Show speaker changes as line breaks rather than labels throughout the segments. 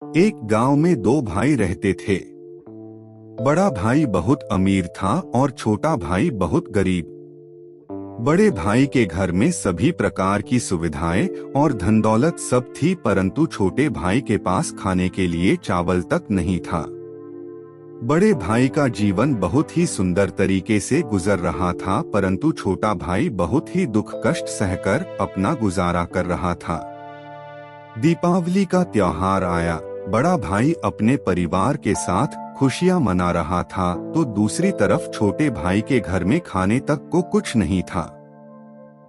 एक गांव में दो भाई रहते थे। बड़ा भाई बहुत अमीर था और छोटा भाई बहुत गरीब। बड़े भाई के घर में सभी प्रकार की सुविधाएं और धन दौलत सब थी, परंतु छोटे भाई के पास खाने के लिए चावल तक नहीं था। बड़े भाई का जीवन बहुत ही सुंदर तरीके से गुजर रहा था, परंतु छोटा भाई बहुत ही दुख कष्ट सहकर अपना गुजारा कर रहा था। दीपावली का त्योहार आया। बड़ा भाई अपने परिवार के साथ खुशियां मना रहा था, तो दूसरी तरफ छोटे भाई के घर में खाने तक को कुछ नहीं था।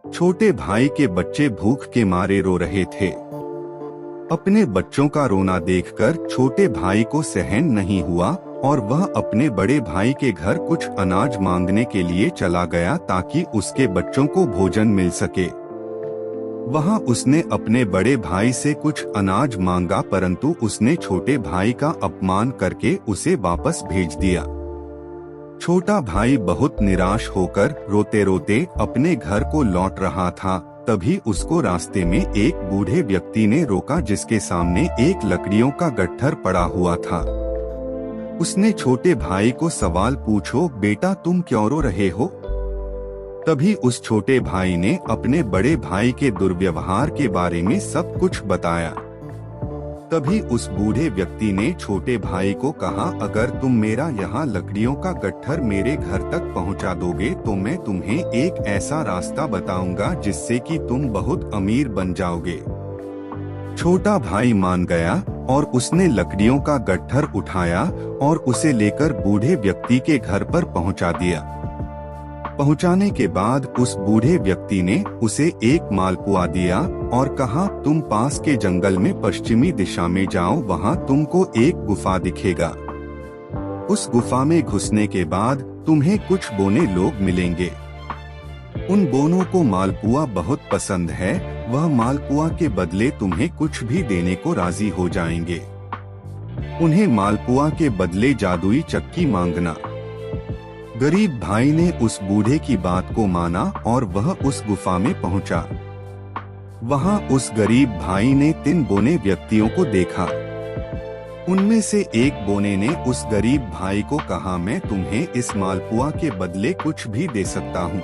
छोटे भाई के बच्चे भूख के मारे रो रहे थे। अपने बच्चों का रोना देखकर छोटे भाई को सहन नहीं हुआ और वह अपने बड़े भाई के घर कुछ अनाज मांगने के लिए चला गया ताकि उसके बच्चों को भोजन मिल सके। वहां उसने अपने बड़े भाई से कुछ अनाज मांगा, परंतु उसने छोटे भाई का अपमान करके उसे वापस भेज दिया। छोटा भाई बहुत निराश होकर रोते रोते अपने घर को लौट रहा था। तभी उसको रास्ते में एक बूढ़े व्यक्ति ने रोका, जिसके सामने एक लकड़ियों का गट्ठर पड़ा हुआ था। उसने छोटे भाई को सवाल पूछो, बेटा तुम क्यों रो रहे हो? तभी उस छोटे भाई ने अपने बड़े भाई के दुर्व्यवहार के बारे में सब कुछ बताया। तभी उस बूढ़े व्यक्ति ने छोटे भाई को कहा, अगर तुम मेरा यहाँ लकड़ियों का गट्ठर मेरे घर तक पहुँचा दोगे तो मैं तुम्हें एक ऐसा रास्ता बताऊंगा जिससे कि तुम बहुत अमीर बन जाओगे। छोटा भाई मान गया और उसने लकड़ियों का गट्ठर उठाया और उसे लेकर बूढ़े व्यक्ति के घर पर पहुँचा दिया। पहुंचाने के बाद उस बूढ़े व्यक्ति ने उसे एक मालपुआ दिया और कहा, तुम पास के जंगल में पश्चिमी दिशा में जाओ, वहां तुमको एक गुफा दिखेगा। उस गुफा में घुसने के बाद तुम्हें कुछ बोने लोग मिलेंगे। उन बोनों को मालपुआ बहुत पसंद है, वह मालपुआ के बदले तुम्हें कुछ भी देने को राजी हो जाएंगे। उन्हें मालपुआ के बदले जादुई चक्की मांगना। गरीब भाई ने उस बूढ़े की बात को माना और वह उस गुफा में पहुंचा। वहां उस गरीब भाई ने 3 बोने व्यक्तियों को देखा। उनमें से एक बोने ने उस गरीब भाई को कहा, मैं तुम्हें इस मालपुआ के बदले कुछ भी दे सकता हूं।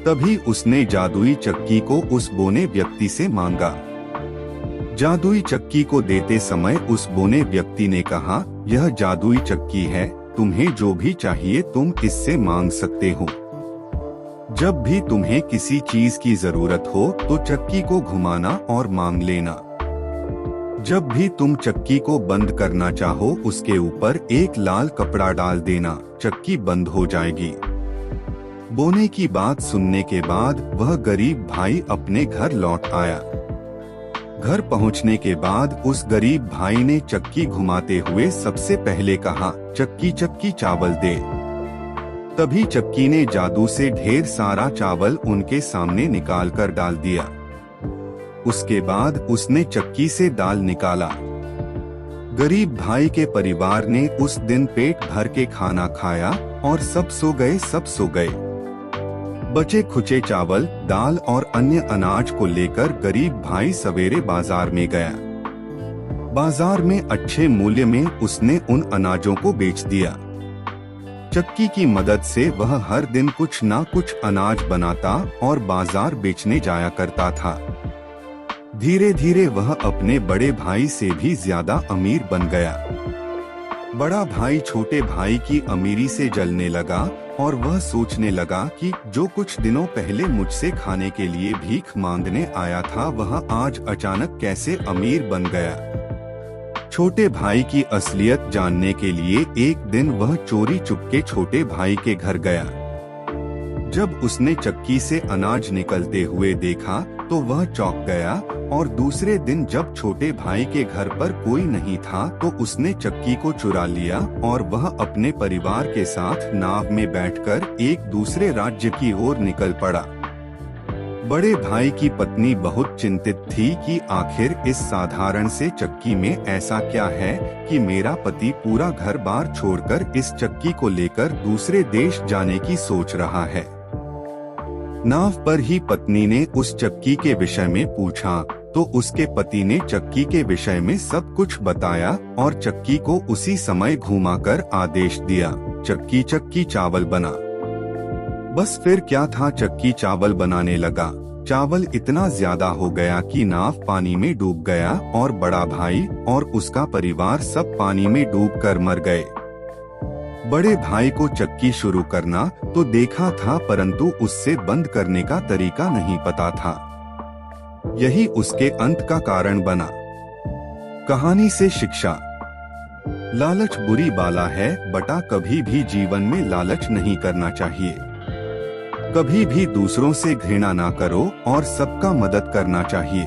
तभी उसने जादुई चक्की को उस बोने व्यक्ति से मांगा। जादुई चक्की को देते समय उस बोने व्यक्ति ने कहा, यह जादुई चक्की है, तुम्हें जो भी चाहिए तुम इससे मांग सकते हो। जब भी तुम्हें किसी चीज की जरूरत हो तो चक्की को घुमाना और मांग लेना। जब भी तुम चक्की को बंद करना चाहो उसके ऊपर एक लाल कपड़ा डाल देना, चक्की बंद हो जाएगी। बोने की बात सुनने के बाद वह गरीब भाई अपने घर लौट आया। घर पहुंचने के बाद उस गरीब भाई ने चक्की घुमाते हुए सबसे पहले कहा, चक्की चक्की चावल दे। तभी चक्की ने जादू से ढेर सारा चावल उनके सामने निकाल कर डाल दिया। उसके बाद उसने चक्की से दाल निकाला। गरीब भाई के परिवार ने उस दिन पेट भर के खाना खाया और सब सो गए। बचे खुचे चावल, दाल और अन्य अनाज को लेकर गरीब भाई सवेरे बाजार में गया। बाजार में अच्छे मूल्य में उसने उन अनाजों को बेच दिया। चक्की की मदद से वह हर दिन कुछ ना कुछ अनाज बनाता और बाजार बेचने जाया करता था। धीरे धीरे वह अपने बड़े भाई से भी ज्यादा अमीर बन गया। बड़ा भाई छोटे भाई की अमीरी से जलने लगा और वह सोचने लगा कि जो कुछ दिनों पहले मुझसे खाने के लिए भीख मांगने आया था वह आज अचानक कैसे अमीर बन गया। छोटे भाई की असलियत जानने के लिए एक दिन वह चोरी चुपके छोटे भाई के घर गया। जब उसने चक्की से अनाज निकलते हुए देखा तो वह चौंक गया और दूसरे दिन जब छोटे भाई के घर पर कोई नहीं था तो उसने चक्की को चुरा लिया और वह अपने परिवार के साथ नाव में बैठकर एक दूसरे राज्य की ओर निकल पड़ा। बड़े भाई की पत्नी बहुत चिंतित थी कि आखिर इस साधारण से चक्की में ऐसा क्या है कि मेरा पति पूरा घर बार छोड़कर इस चक्की को लेकर दूसरे देश जाने की सोच रहा है। नाव पर ही पत्नी ने उस चक्की के विषय में पूछा। तो उसके पति ने चक्की के विषय में सब कुछ बताया और चक्की को उसी समय घुमाकर आदेश दिया, चक्की चक्की चावल बना। बस फिर क्या था, चक्की चावल बनाने लगा। चावल इतना ज्यादा हो गया कि नाव पानी में डूब गया और बड़ा भाई और उसका परिवार सब पानी में डूबकर मर गए। बड़े भाई को चक्की शुरू करना तो देखा था, परंतु उससे बंद करने का तरीका नहीं पता था। यही उसके अंत का कारण बना। कहानी से शिक्षा। लालच बुरी बाला है बटा, कभी भी जीवन में लालच नहीं करना चाहिए। कभी भी दूसरों से घृणा ना करो और सबका मदद करना चाहिए।